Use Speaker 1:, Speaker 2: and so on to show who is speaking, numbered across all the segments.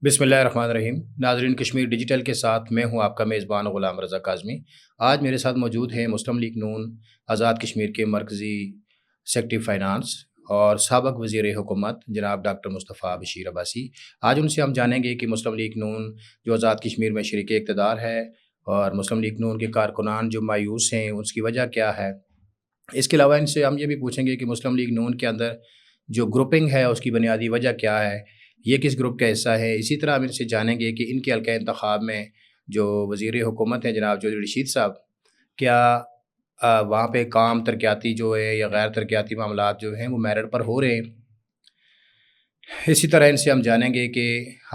Speaker 1: بسم اللہ الرحمن الرحیم۔ ناظرین، کشمیر ڈیجیٹل کے ساتھ میں ہوں آپ کا میزبان غلام رضا کاظمی۔ آج میرے ساتھ موجود ہیں مسلم لیگ نون آزاد کشمیر کے مرکزی سیکرٹری فائنانس اور سابق وزیر حکومت جناب ڈاکٹر مصطفیٰ بشیر عباسی۔ آج ان سے ہم جانیں گے کہ مسلم لیگ نون جو آزاد کشمیر میں شریک اقتدار ہے اور مسلم لیگ نون کے کارکنان جو مایوس ہیں اس کی وجہ کیا ہے۔ اس کے علاوہ ان سے ہم یہ بھی پوچھیں گے کہ مسلم لیگ نون کے اندر جو گروپنگ ہے اس کی بنیادی وجہ کیا ہے، یہ کس گروپ کا حصہ ہے۔ اسی طرح ہم ان سے جانیں گے کہ ان کے حلقہ انتخاب میں جو وزیر حکومت ہیں جناب چودھری رشید صاحب، کیا وہاں پہ کام ترقیاتی جو ہے یا غیر ترقیاتی معاملات جو ہیں وہ میرٹ پر ہو رہے ہیں۔ اسی طرح ان سے ہم جانیں گے کہ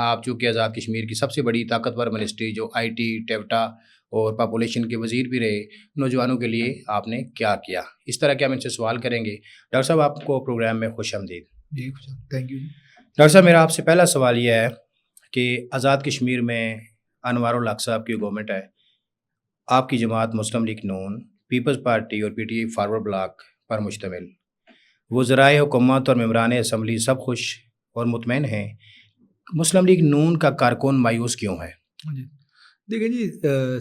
Speaker 1: آپ چونکہ آزاد کشمیر کی سب سے بڑی طاقتور منسٹری جو آئی ٹی، ٹیوٹا اور پاپولیشن کے وزیر بھی رہے، نوجوانوں کے لیے آپ نے کیا کیا، اس طرح کے ہم ان سے سوال کریں گے۔ ڈاکٹر صاحب، آپ کو پروگرام میں خوش آمدید۔
Speaker 2: جی تھینک یو۔
Speaker 1: ڈاکٹر صاحب، میرا آپ سے پہلا سوال یہ ہے کہ آزاد کشمیر میں انوار الحق صاحب کی گورنمنٹ ہے، آپ کی جماعت مسلم لیگ نون، پیپلز پارٹی اور P T I forward bloc پر مشتمل، وزرائے حکومت اور ممبران اسمبلی سب خوش اور مطمئن ہیں، مسلم لیگ نون کا کارکن مایوس کیوں ہے؟
Speaker 2: جی دیکھیں جی،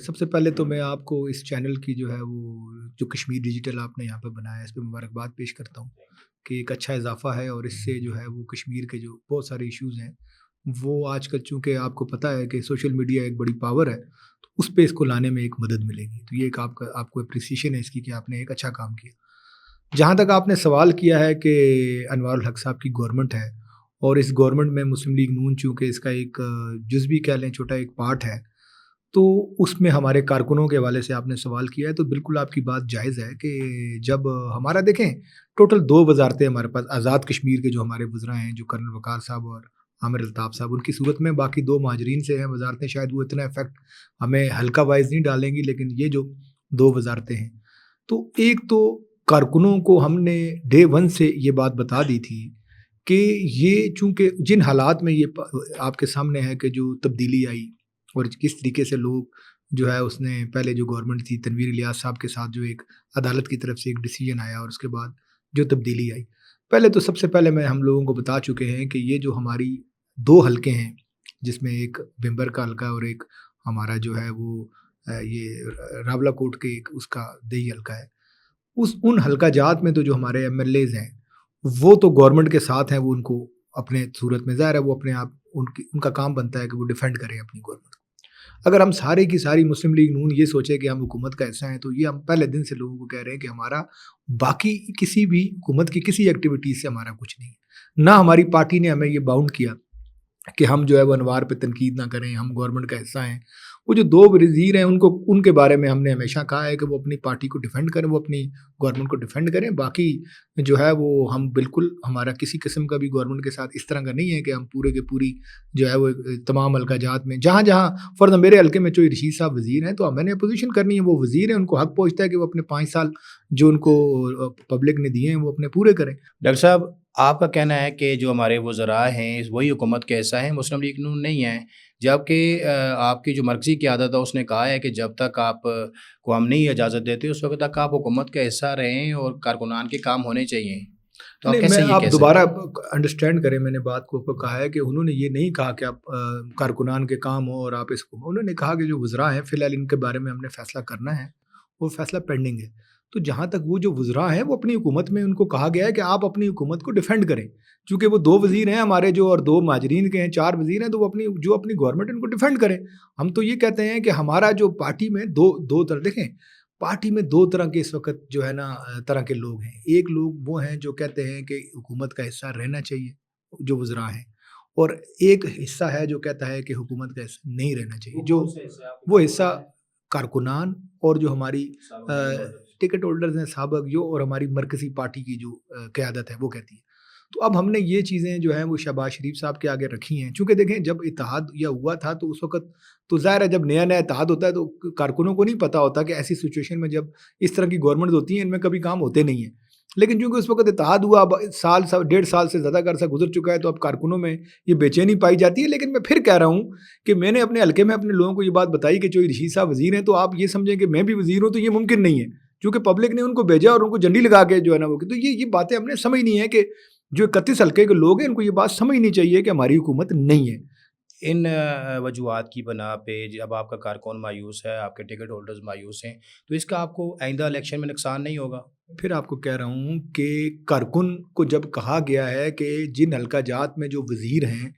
Speaker 2: سب سے پہلے تو میں آپ کو اس چینل کی جو ہے وہ جو کشمیر ڈیجیٹل آپ نے یہاں پہ بنایا ہے اس پہ مبارکباد پیش کرتا ہوں کہ ایک اچھا اضافہ ہے، اور اس سے جو ہے وہ کشمیر کے جو بہت سارے ایشوز ہیں وہ آج کل چونکہ آپ کو پتہ ہے کہ سوشل میڈیا ایک بڑی پاور ہے، تو اس پہ اس کو لانے میں ایک مدد ملے گی، تو یہ ایک آپ کو اپریسیشن ہے اس کی کہ آپ نے ایک اچھا کام کیا۔ جہاں تک آپ نے سوال کیا ہے کہ انوار الحق صاحب کی گورنمنٹ ہے اور اس گورنمنٹ میں مسلم لیگ نون چونکہ اس کا ایک جزوی کہہ لیں چھوٹا ایک پارٹ ہے، تو اس میں ہمارے کارکنوں کے حوالے سے آپ نے سوال کیا ہے، تو بالکل آپ کی بات جائز ہے کہ جب ہمارا دیکھیں ٹوٹل 2 وزارتیں ہمارے پاس آزاد کشمیر کے جو ہمارے وزراء ہیں، جو کرنل وقار صاحب اور عامر الطاف صاحب، ان کی صورت میں باقی 2 مہاجرین سے ہیں وزارتیں، شاید وہ اتنا افیکٹ ہمیں حلقہ وائز نہیں ڈالیں گی، لیکن یہ جو 2 وزارتیں ہیں، تو ایک تو کارکنوں کو ہم نے ڈے 1 سے یہ بات بتا دی تھی کہ یہ چونکہ جن حالات میں یہ آپ کے سامنے ہے کہ جو تبدیلی آئی اور کس طریقے سے لوگ جو ہے اس نے پہلے جو گورنمنٹ تھی تنویر الیاس صاحب کے ساتھ جو ایک عدالت کی طرف سے ایک ڈیسیجن آیا اور اس کے بعد جو تبدیلی آئی، پہلے تو سب سے پہلے میں ہم لوگوں کو بتا چکے ہیں کہ یہ جو ہماری 2 حلقے ہیں جس میں ایک بمبر کا حلقہ اور ایک ہمارا جو ہے وہ یہ راولہ کوٹ کے ایک اس کا دیہی حلقہ ہے، ان حلقہ جات میں تو جو ہمارے ایم ایل ایز ہیں وہ تو گورنمنٹ کے ساتھ ہیں، وہ ان کو اپنے صورت میں ظاہر ہے وہ اپنے آپ ان کا کام بنتا ہے کہ وہ ڈیفینڈ کریں اپنی گورنمنٹ کو۔ اگر ہم سارے کی ساری مسلم لیگ نون یہ سوچے کہ ہم حکومت کا حصہ ہیں، تو یہ ہم پہلے دن سے لوگوں کو کہہ رہے ہیں کہ ہمارا باقی کسی بھی حکومت کی کسی ایکٹیویٹیز سے ہمارا کچھ نہیں ہے، نہ ہماری پارٹی نے ہمیں یہ باؤنڈ کیا کہ ہم جو ہے وہ انوار پہ تنقید نہ کریں، ہم گورنمنٹ کا حصہ ہیں۔ وہ جو 2 وزیر ہیں ان کے بارے میں ہم نے ہمیشہ کہا ہے کہ وہ اپنی پارٹی کو ڈیفینڈ کریں، وہ اپنی گورنمنٹ کو ڈیفینڈ کریں، باقی جو ہے وہ ہم بالکل ہمارا کسی قسم کا بھی گورنمنٹ کے ساتھ اس طرح کا نہیں ہے کہ ہم پورے کے پوری جو ہے وہ تمام حلقہ جات میں جہاں فرض میرے حلقے میں چودھری رشید صاحب وزیر ہیں تو میں نے اپوزیشن کرنی ہے، وہ وزیر ہیں، ان کو حق پہنچتا ہے کہ وہ اپنے 5 سال جو ان کو پبلک نے دیے ہیں وہ اپنے پورے کریں۔
Speaker 1: ڈاکٹر صاحب، آپ کا کہنا ہے کہ جو ہمارے وزراء ہیں وہی حکومت کے حصہ ہیں، مسلم لیگ نون نہیں ہیں، جبکہ آپ کی جو مرکزی قیادت ہے اس نے کہا ہے کہ جب تک آپ کو ہم نہیں اجازت دیتے اس وقت تک آپ حکومت کا حصہ رہیں اور کارکنان کے کام ہونے چاہیے، تو آپ کیسے یہ
Speaker 2: آپ
Speaker 1: کہہ
Speaker 2: دوبارہ
Speaker 1: سکتے ہیں؟
Speaker 2: انڈرسٹینڈ کریں، میں نے بات کو کہا ہے کہ انہوں نے یہ نہیں کہا کہ آپ کارکنان کے کام ہو اور آپ اس کو، انہوں نے کہا کہ جو وزراء ہیں فی الحال ان کے بارے میں ہم نے فیصلہ کرنا ہے، وہ فیصلہ پینڈنگ ہے، تو جہاں تک وہ جو وزراء ہیں وہ اپنی حکومت میں ان کو کہا گیا ہے کہ آپ اپنی حکومت کو ڈیفینڈ کریں، چونکہ وہ 2 وزیر ہیں ہمارے جو اور 2 مہاجرین کے ہیں، 4 وزیر ہیں، تو وہ اپنی گورنمنٹ ان کو ڈیفینڈ کریں۔ ہم تو یہ کہتے ہیں کہ ہمارا جو پارٹی میں دو طرح، دیکھیں پارٹی میں 2 طرح کے اس وقت جو ہے نا طرح کے لوگ ہیں، ایک لوگ وہ ہیں جو کہتے ہیں کہ حکومت کا حصہ رہنا چاہیے جو وزراء ہیں، اور ایک حصہ ہے جو کہتا ہے کہ حکومت کا حصہ نہیں رہنا چاہیے، جو وہ حصہ کارکنان اور جو ہماری ٹکٹ ہولڈرز ہیں سابق جو اور ہماری مرکزی پارٹی کی جو قیادت ہے وہ کہتی ہے۔ تو اب ہم نے یہ چیزیں جو ہیں وہ شہباز شریف صاحب کے آگے رکھی ہیں، چونکہ دیکھیں جب اتحاد یا ہوا تھا تو اس وقت تو ظاہر ہے جب نیا اتحاد ہوتا ہے تو کارکنوں کو نہیں پتا ہوتا کہ ایسی سچویشن میں جب اس طرح کی گورنمنٹ ہوتی ہیں ان میں کبھی کام ہوتے نہیں ہیں، لیکن چونکہ اس وقت اتحاد ہوا، اب 1.5 سال سے زیادہ عرصہ گزر چکا ہے، تو اب کارکنوں میں یہ بے چینی پائی جاتی ہے۔ لیکن میں پھر کہہ رہا ہوں کہ میں نے اپنے حلقے میں اپنے لوگوں کو یہ بات بتائی کہ چودھری رشید صاحب وزیر ہیں تو آپ یہ سمجھیں کہ میں بھی وزیر ہوں، تو یہ ممکن نہیں ہے، کیونکہ پبلک نے ان کو بھیجا اور ان کو جھنڈی لگا کے جو ہے نا وہ، تو یہ باتیں ہم نے سمجھنی ہے کہ جو 31 حلقے کے لوگ ہیں ان کو یہ بات سمجھنی چاہیے کہ ہماری حکومت نہیں ہے،
Speaker 1: ان وجوہات کی بنا پہ جب آپ کا کارکن مایوس ہے، آپ کے ٹکٹ ہولڈرز مایوس ہیں، تو اس کا آپ کو آئندہ الیکشن میں نقصان نہیں ہوگا؟
Speaker 2: پھر آپ کو کہہ رہا ہوں کہ کارکن کو جب کہا گیا ہے کہ جن حلقہ جات میں جو وزیر ہیں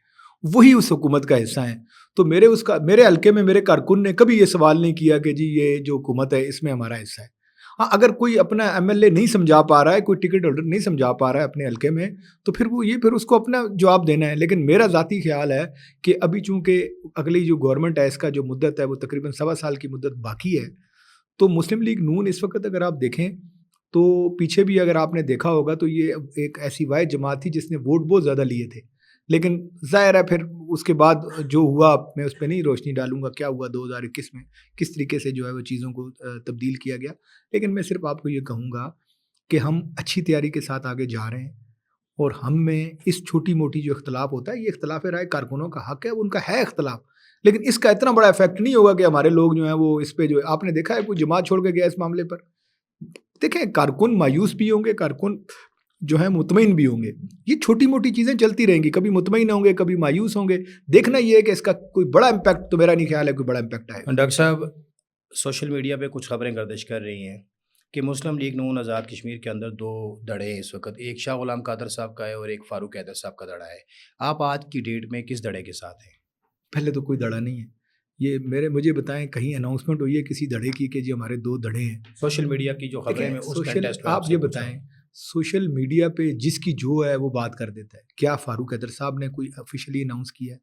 Speaker 2: وہی اس حکومت کا حصہ ہیں، تو میرے حلقے میں میرے کارکن نے کبھی یہ سوال نہیں کیا کہ جی یہ جو حکومت ہے اس میں ہمارا حصہ ہے۔ ہاں، اگر کوئی اپنا ایم ایل اے نہیں سمجھا پا رہا ہے، کوئی ٹکٹ ہولڈر نہیں سمجھا پا رہا ہے اپنے حلقے میں، تو پھر اس کو اپنا جواب دینا ہے۔ لیکن میرا ذاتی خیال ہے کہ ابھی چونکہ اگلی جو گورنمنٹ ہے اس کا جو مدت ہے وہ تقریباً 1.25 سال کی مدت باقی ہے، تو مسلم لیگ نون اس وقت اگر آپ دیکھیں تو پیچھے بھی اگر آپ نے دیکھا ہوگا تو یہ ایک ایسی واحد جماعت تھی جس نے ووٹ بہت زیادہ لیے تھے، لیکن ظاہر ہے پھر اس کے بعد جو ہوا میں اس پہ نہیں روشنی ڈالوں گا کیا ہوا 2021 میں، کس طریقے سے جو ہے وہ چیزوں کو تبدیل کیا گیا۔ لیکن میں صرف آپ کو یہ کہوں گا کہ ہم اچھی تیاری کے ساتھ آگے جا رہے ہیں، اور ہم میں اس چھوٹی موٹی جو اختلاف ہوتا ہے، یہ اختلاف رائے کارکنوں کا حق ہے، ان کا ہے اختلاف، لیکن اس کا اتنا بڑا افیکٹ نہیں ہوگا کہ ہمارے لوگ جو ہیں وہ اس پہ جو ہے، آپ نے دیکھا ہے کوئی جماعت چھوڑ کے گیا اس معاملے پر؟ دیکھیں کارکن مایوس بھی ہوں گے، کارکن جو ہے مطمئن بھی ہوں گے، یہ چھوٹی موٹی چیزیں چلتی رہیں گی، کبھی مطمئن ہوں گے کبھی مایوس ہوں گے، دیکھنا یہ ہے کہ اس کا کوئی بڑا امپیکٹ تو میرا نہیں خیال ہے کوئی بڑا امپیکٹ آئے گا۔
Speaker 1: ڈاکٹر صاحب، سوشل میڈیا پہ کچھ خبریں گردش کر رہی ہیں کہ مسلم لیگ نون آزاد کشمیر کے اندر 2 دھڑے ہیں اس وقت، ایک شاہ غلام قادر صاحب کا ہے اور ایک فاروق حیدر صاحب کا دھڑا ہے۔ آپ آج کی ڈیٹ میں کس دھڑے کے ساتھ ہیں؟
Speaker 2: پہلے تو کوئی دھڑا نہیں ہے، یہ مجھے بتائیں کہیں اناؤنسمنٹ ہوئی ہے کسی دھڑے کی کہ جی ہمارے 2 دھڑے ہیں؟
Speaker 1: سوشل میڈیا کی جو خبریں میں اس کنٹیسٹ پہ
Speaker 2: آپ یہ بتائیں سوشل میڈیا پہ جس کی جو ہے وہ بات کر دیتا ہے، کیا فاروق حیدر صاحب نے کوئی آفیشلی اناؤنس کیا ہے؟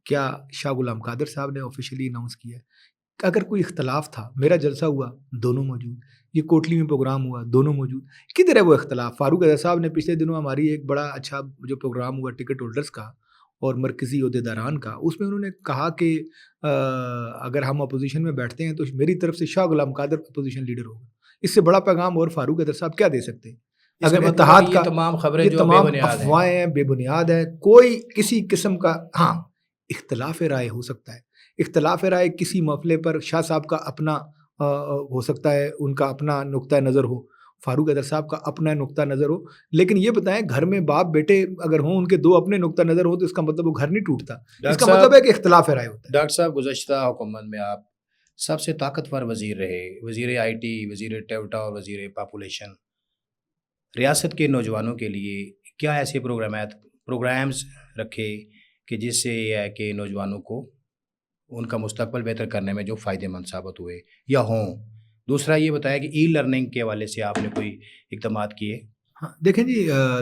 Speaker 2: کیا شاہ غلام قادر صاحب نے آفیشلی اناؤنس کیا ہے؟ اگر کوئی اختلاف تھا، میرا جلسہ ہوا دونوں موجود، یہ کوٹلی میں پروگرام ہوا دونوں موجود، کدھر ہے وہ اختلاف؟ فاروق حیدر صاحب نے پچھلے دنوں ہماری ایک بڑا اچھا جو پروگرام ہوا ٹکٹ ہولڈرز کا اور مرکزی عہدیداران کا، اس میں انہوں نے کہا کہ اگر ہم اپوزیشن میں بیٹھتے ہیں تو میری طرف سے شاہ غلام قادر اپوزیشن لیڈر ہوگا۔ اس سے بڑا پیغام اور فاروق حیدر صاحب کیا دے سکتے ہیں؟ اگر اتحاد کا،
Speaker 1: تمام خبریں
Speaker 2: یہ
Speaker 1: جو
Speaker 2: تمام
Speaker 1: بے بنیاد ہیں،
Speaker 2: افواہیں ہیں، بے بنیاد ہے، کوئی کسی قسم کا، ہاں اختلاف رائے ہو سکتا ہے، اختلاف رائے کسی مسئلے پر شاہ صاحب کا اپنا ہو سکتا ہے، ان کا اپنا نقطہ نظر ہو، فاروق حیدر صاحب کا اپنا نقطہ نظر ہو، لیکن یہ بتائیں گھر میں باپ بیٹے اگر ہوں ان کے 2 اپنے نقطہ نظر ہو تو اس کا مطلب وہ گھر نہیں ٹوٹتا، اس کا مطلب ہے کہ اختلاف رائے ہوتا ہے۔
Speaker 1: ڈاکٹر صاحب، گزشتہ حکومت میں آپ سب سے طاقتور وزیر رہے، وزیر آئی ٹی، وزیر ٹیوٹا اور وزیر پاپولیشن۔ ریاست کے نوجوانوں کے لیے کیا ایسے پروگرامز رکھے کہ جس سے یہ ہے کہ نوجوانوں کو ان کا مستقبل بہتر کرنے میں جو فائدہ مند ثابت ہوئے یا ہوں؟ دوسرا یہ بتایا کہ ای لرننگ کے حوالے سے آپ نے کوئی اقدامات کیے؟
Speaker 2: ہاں دیکھیں جی،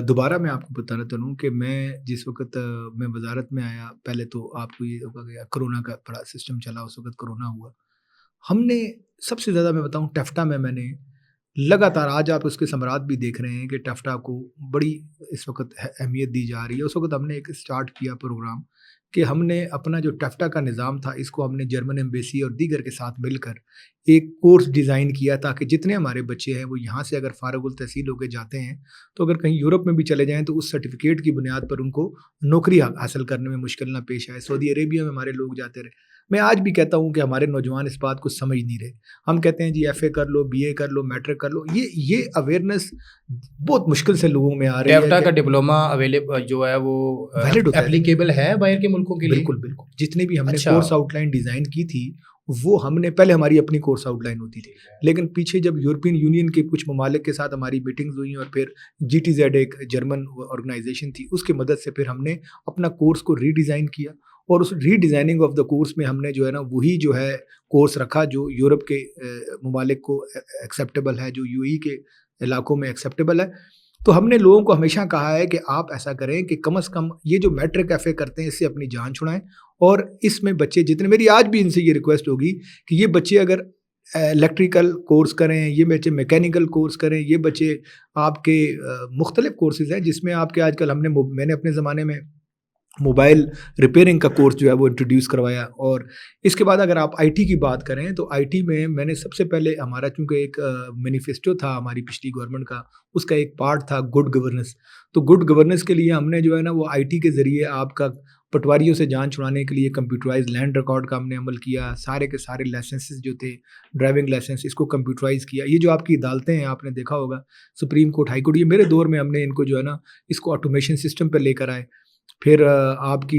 Speaker 2: دوبارہ میں آپ کو بتانا چاہوں کہ میں جس وقت میں وزارت میں آیا، پہلے تو آپ کو یہ ہوگا کہ کرونا کا بڑا سسٹم چلا، اس وقت کرونا ہوا، ہم نے سب سے زیادہ میں بتاؤں ٹیفٹا میں نے لگاتار، آج آپ اس کے ثمرات بھی دیکھ رہے ہیں کہ ٹیفٹا کو بڑی اس وقت اہمیت دی جا رہی ہے۔ اس وقت ہم نے ایک اسٹارٹ کیا پروگرام کہ ہم نے اپنا جو ٹیفٹا کا نظام تھا اس کو ہم نے جرمن ایمبیسی اور دیگر کے ساتھ مل کر ایک کورس ڈیزائن کیا تاکہ جتنے ہمارے بچے ہیں وہ یہاں سے اگر فارغ التحصیل ہو کے جاتے ہیں تو اگر کہیں یورپ میں بھی چلے جائیں تو اس سرٹیفکیٹ کی بنیاد پر ان کو نوکری حاصل کرنے میں مشکل نہ پیش آئے۔ سعودی عربیہ میں ہمارے لوگ جاتے رہے۔ میں آج بھی کہتا ہوں کہ ہمارے نوجوان اس بات کو سمجھ نہیں رہے، ہم کہتے ہیں جی ایف اے کر لو، بی اے کر لو، میٹرک کر لو، یہ اویئرنیس بہت مشکل سے لوگوں میں آ رہی ہے۔
Speaker 1: ٹیفٹا کا ڈپلوما اویلیبل جو ہے وہ
Speaker 2: ویلڈ ہوتا ہے،
Speaker 1: اپلیکیبل ہے باہر کے ملکوں کے لیے؟
Speaker 2: بالکل جتنے بھی ہم نے کورس آؤٹ لائن ڈیزائن کی تھی وہ ہم نے پہلے ہماری اپنی کورس آؤٹ لائن ہوتی تھی، لیکن پیچھے جب یورپین یونین کے کچھ ممالک کے ساتھ ہماری میٹنگز ہوئیں اور پھر جی ٹی زیڈ ایک جرمن آرگنائزیشن تھی، اس کی مدد سے پھر ہم نے اپنا کورس کو ری ڈیزائن کیا، اور اس ری ڈیزائننگ آف دا کورس میں ہم نے جو ہے نا وہی جو ہے کورس رکھا جو یورپ کے ممالک کو ایکسیپٹیبل ہے، جو یو ای کے علاقوں میں ایکسیپٹیبل ہے۔ تو ہم نے لوگوں کو ہمیشہ کہا ہے کہ آپ ایسا کریں کہ کم از کم یہ جو میٹرک ایف اے کرتے ہیں اس سے اپنی جان چھڑائیں، اور اس میں بچے جتنے، میری آج بھی ان سے یہ ریکویسٹ ہوگی کہ یہ بچے اگر الیکٹریکل کورس کریں، یہ بچے میکینیکل کورس کریں، یہ بچے آپ کے مختلف کورسز ہیں جس میں آپ کے آج کل میں نے اپنے زمانے میں موبائل ریپیئرنگ کا کورس جو ہے وہ انٹروڈیوس کروایا، اور اس کے بعد اگر آپ آئی ٹی کی بات کریں تو آئی ٹی میں نے سب سے پہلے ہمارا چونکہ ایک مینیفیسٹو تھا ہماری پچھلی گورنمنٹ کا، اس کا ایک پارٹ تھا گڈ گورننس، تو گڈ گورننس کے لیے ہم نے جو ہے نا وہ آئی ٹی کے ذریعے آپ کا پٹواریوں سے جان چھڑانے کے لیے کمپیوٹرائز لینڈ ریکارڈ کا ہم نے عمل کیا، سارے کے سارے لائسنسز جو تھے ڈرائیونگ لائسنس اس کو کمپیوٹرائز کیا۔ یہ جو آپ کی عدالتیں ہیں آپ نے دیکھا ہوگا سپریم کورٹ، ہائی کورٹ، یہ میرے دور میں ہم نے ان کو جو ہے نا اس کو آٹومیشن سسٹم پہ لے کر آئے، پھر آپ کی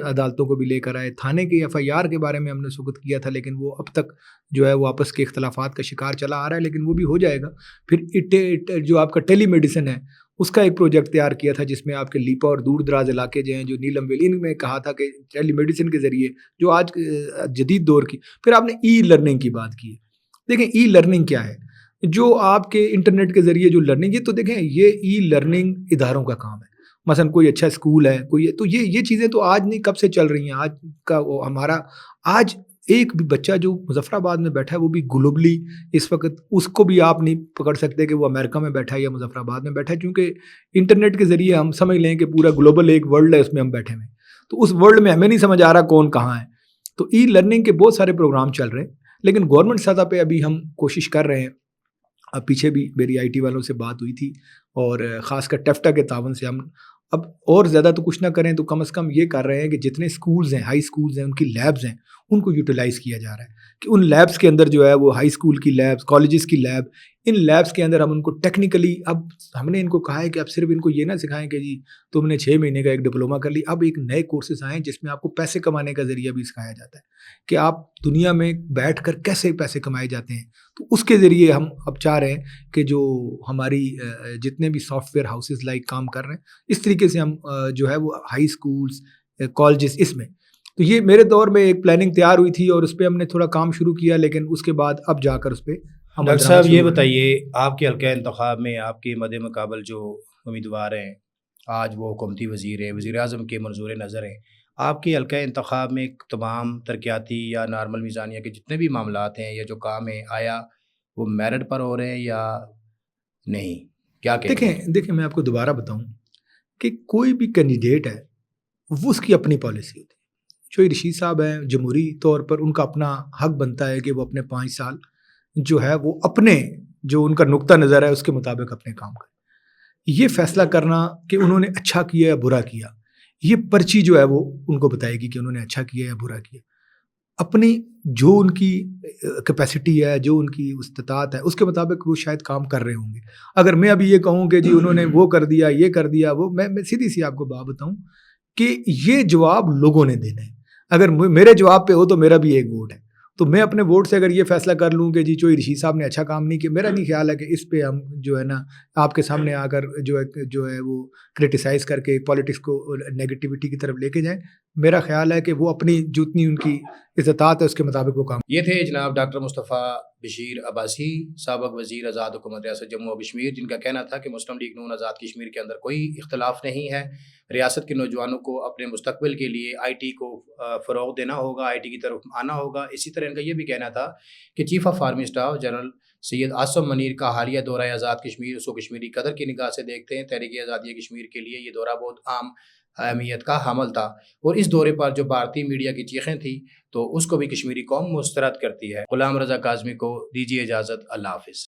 Speaker 2: عدالتوں کو بھی لے کر آئے، تھانے کے FIR کے بارے میں ہم نے سبق کیا تھا، لیکن وہ اب تک جو ہے وہ آپس کے اختلافات کا شکار چلا آ رہا ہے، لیکن وہ بھی ہو جائے گا۔ پھر جو آپ کا ٹیلی میڈیسن ہے اس کا ایک پروجیکٹ تیار کیا تھا، جس میں آپ کے لیپا اور دور دراز علاقے جو ہیں، جو نیلم ویلی، ان میں کہا تھا کہ ٹیلی میڈیسن کے ذریعے جو آج جدید دور کی، پھر آپ نے ای لرننگ کی بات کی ہے۔ دیکھیں ای لرننگ کیا ہے، جو آپ کے انٹرنیٹ کے ذریعے جو لرننگ ہے، تو دیکھیں یہ ای لرننگ اداروں کا کام ہے۔ مثلا کوئی اچھا اسکول ہے، کوئی تو یہ چیزیں تو آج نہیں، کب سے چل رہی ہیں۔ آج کا وہ ہمارا آج ایک بھی بچہ جو مظفر آباد میں بیٹھا ہے، وہ بھی گلوبلی اس وقت اس کو بھی آپ نہیں پکڑ سکتے کہ وہ امریکہ میں بیٹھا ہے یا مظفر آباد میں بیٹھا ہے، کیونکہ انٹرنیٹ کے ذریعے ہم سمجھ لیں کہ پورا گلوبل ایک ورلڈ ہے، اس میں ہم بیٹھے ہوئے ہیں۔ تو اس ورلڈ میں ہمیں نہیں سمجھ آ رہا کون کہاں ہے۔ تو ای لرننگ کے بہت سارے پروگرام چل رہے ہیں، لیکن گورنمنٹ سطح پہ ابھی ہم کوشش کر رہے ہیں۔ اب پیچھے بھی میری IT والوں سے بات ہوئی تھی، اور خاص کر ٹیفٹا کے تعاون سے ہم اب اور زیادہ تو کچھ نہ کریں تو کم از کم یہ کر رہے ہیں کہ جتنے سکولز ہیں، ہائی سکولز ہیں، ان کی لیبز ہیں، ان کو یوٹیلائز کیا جا رہا ہے کہ ان لیبز کے اندر جو ہے وہ ہائی سکول کی لیبز، کالجز کی لیب، ان لیبز کے اندر ہم ان کو ٹیکنیکلی، اب ہم نے ان کو کہا ہے کہ اب صرف ان کو یہ نہ سکھائیں کہ جی تم نے 6 مہینے کا ایک ڈپلوما کر لی، اب ایک نئے کورسز آئے ہیں جس میں آپ کو پیسے کمانے کا ذریعہ بھی سکھایا جاتا ہے کہ آپ دنیا میں بیٹھ کر کیسے پیسے کمائے جاتے ہیں۔ تو اس کے ذریعے ہم اب چاہ رہے ہیں کہ جو ہماری جتنے بھی سافٹ ویئر ہاؤسز لائک کام کر رہے ہیں، اس طریقے سے ہم جو ہے وہ ہائی سکولز، کالجز، اس میں تو یہ میرے دور میں ایک پلاننگ تیار ہوئی تھی، اور اس پہ ہم نے تھوڑا کام شروع کیا، لیکن اس کے بعد اب جا کر اس پہ
Speaker 1: ڈاکٹر صاحب یہ بتائیے، آپ کے حلقہ انتخاب میں آپ کے مد مقابل جو امیدوار ہیں، آج وہ حکومتی وزیر ہیں، وزیر اعظم کے منظور نظر ہیں، آپ کے حلقہ انتخاب میں تمام ترقیاتی یا نارمل میزانیہ کے جتنے بھی معاملات ہیں یا جو کام ہیں، آیا وہ میرٹ پر ہو رہے ہیں یا نہیں؟ کیا کہیں گے؟
Speaker 2: دیکھیں میں آپ کو دوبارہ بتاؤں کہ کوئی بھی کینڈیڈیٹ ہے، وہ اس کی اپنی پالیسی ہوتی ہے۔ جو رشید صاحب ہیں، جمہوری طور پر ان کا اپنا حق بنتا ہے کہ وہ اپنے 5 سال جو ہے وہ اپنے جو ان کا نقطہ نظر ہے اس کے مطابق اپنے کام کریں۔ یہ فیصلہ کرنا کہ انہوں نے اچھا کیا یا برا کیا، یہ پرچی جو ہے وہ ان کو بتائے گی کہ انہوں نے اچھا کیا یا برا کیا۔ اپنی جو ان کی کیپیسٹی ہے، جو ان کی استطاعت ہے، اس کے مطابق وہ شاید کام کر رہے ہوں گے۔ اگر میں ابھی یہ کہوں کہ جی انہوں نے وہ کر دیا، یہ کر دیا، وہ میں سیدھی سی آپ کو بات بتاؤں کہ یہ جواب لوگوں نے دینا ہے۔ اگر میرے جواب پہ ہو تو میرا بھی ایک ووٹ ہے، تو میں اپنے ووٹ سے اگر یہ فیصلہ کر لوں کہ جی چوئی رشید صاحب نے اچھا کام نہیں کیا، میرا نہیں خیال ہے کہ اس پہ ہم جو ہے نا آپ کے سامنے آ کر جو ہے وہ کرٹیسائز کر کے پالیٹکس کو نیگیٹیوٹی کی طرف لے کے جائیں۔ میرا خیال ہے کہ وہ اپنی جتنی ان کی استطاعت ہے اس کے مطابق وہ کام۔
Speaker 1: یہ تھے جناب ڈاکٹر مصطفیٰ بشیر عباسی، سابق وزیر آزاد حکومت ریاست جموں و کشمیر، جن کا کہنا تھا کہ مسلم لیگ نون آزاد کشمیر کے اندر کوئی اختلاف نہیں ہے، ریاست کے نوجوانوں کو اپنے مستقبل کے لیے IT کو فروغ دینا ہوگا، IT کی طرف آنا ہوگا۔ اسی طرح ان کا یہ بھی کہنا تھا کہ chief of army staff general Syed Asim Munir کا حالیہ دورہ آزاد کشمیر اس کو کشمیری قدر کی نگاہ سے دیکھتے ہیں۔ تحریک آزادی کشمیر کے لیے یہ دورہ بہت عام اہمیت کا حامل تھا، اور اس دورے پر جو بھارتی میڈیا کی چیخیں تھیں تو اس کو بھی کشمیری قوم مسترد کرتی ہے۔ غلام رضا کاظمی کو دیجیے اجازت، اللہ حافظ۔